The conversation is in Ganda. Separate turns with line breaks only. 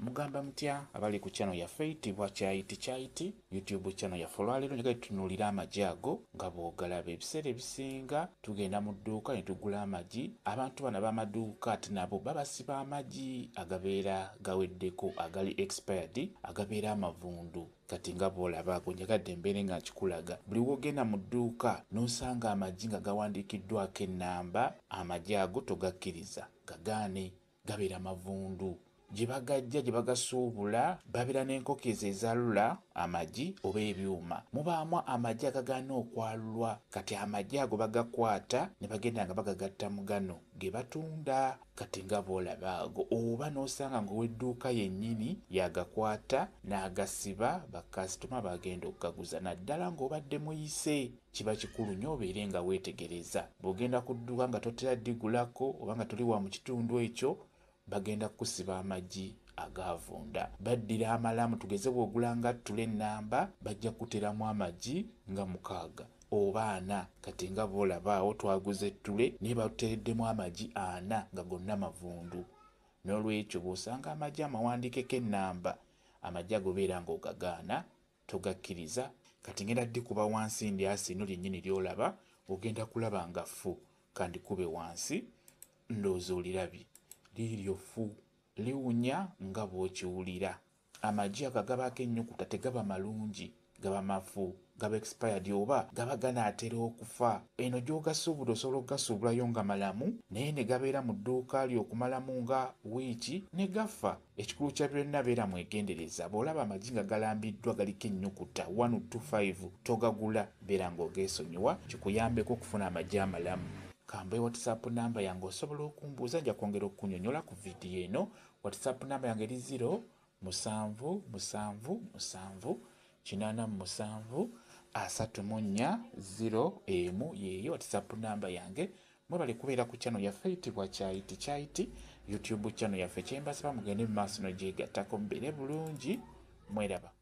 Mugamba mutya abali ku channel ya Faitibwa Chaiti YouTube channel ya Folwalero njagala tutunulira amagi ago nga bw'ogalaba. Ebiseera ebisinga tugenda mu dduuka ne tugula amagi. Abantu bano b'amaduuka ate nabo babasiba amagi agabeera gaweddeko agali expired agabeera amavundu. Kati nga bw'olaba ago njagadde mbeere nga nkikulaga. Buli w'ogenda mu dduuka n'osanga amagi nga gawandiikiddwako ennamba, amagi ago togakkiriza, gagaane, gabeera mavundu. Gye bagajja gye bagasuubula babeera n'enkoko ezo ezalula amagi oba ebyuma. Mubaamu amagi agagaana okwalulwa. Kati amagi ago bagakwata ne bagenda nga bagagatta mu gano ge batunda. Kati nga bw'olaba ago, oba n'osanga ng'ow'edduuka yennyini yagakwata n'agasiba bakasitoma bagenda okugaguza. Naddala ng'obadde muyise kiba kikulu nnyo obeere nga weetegereza. Bw'ogenda ku dduuka nga totera digulako oba nga toli wa mu kitundu ekyo, bagenda kusiba amagi agavunda. Baddira amalamu, tugeze bw'ogulanga ttula ennamba bajja kuteramu amagi nga 6 oba 4. Kati nga bw'olaba awo twaguze ttule naye batutereddemu amagi 4 nga gonna mavundu. N'olwekyo bw'osanga amagi amawandiikeko ennamba, amagi ago beera ng'ogagaana, togakkiriza. Kati ngenda ddikuba wansi ndyasi lino lyennyini ly'olaba, ogenda kulaba nga ffu. Kandikube wansi ndowooza olirabye. Liryo ffu, liwunya nga bw'okiwulira. Amagi ago gabaako ennyukuta tegaba malungi, gaba mafu, gaba expired oba gaba ganaatera okufa. Eno gy'ogasuubula osobola okugasuubulayo nga malamu naye ne gabeera mu dduuka lyo okumalamu nga wiiki ne gafa. Ekikulu kya byonna beera mwegendereza. Bw'olaba amagi nga galambiddwa galiko ennyukuta 1 2 5 togagula, beera ng'ogeesonyiwa, kikuyambeko okufuna amagi amalamu. Kambe WhatsApp namba yange osobola okumbuuza, nja kwongera okunyonyola ku vidiyo eno. WhatsApp namba yange eri 077873840 yeyo WhatsApp namba yange. Mwebale kubeera ku channel ya Faitibwa Chaiti YouTube channel yaffe. Kyembasaba mugende mu maaso n'ogyegattako mubeere bulungi. Mweraba.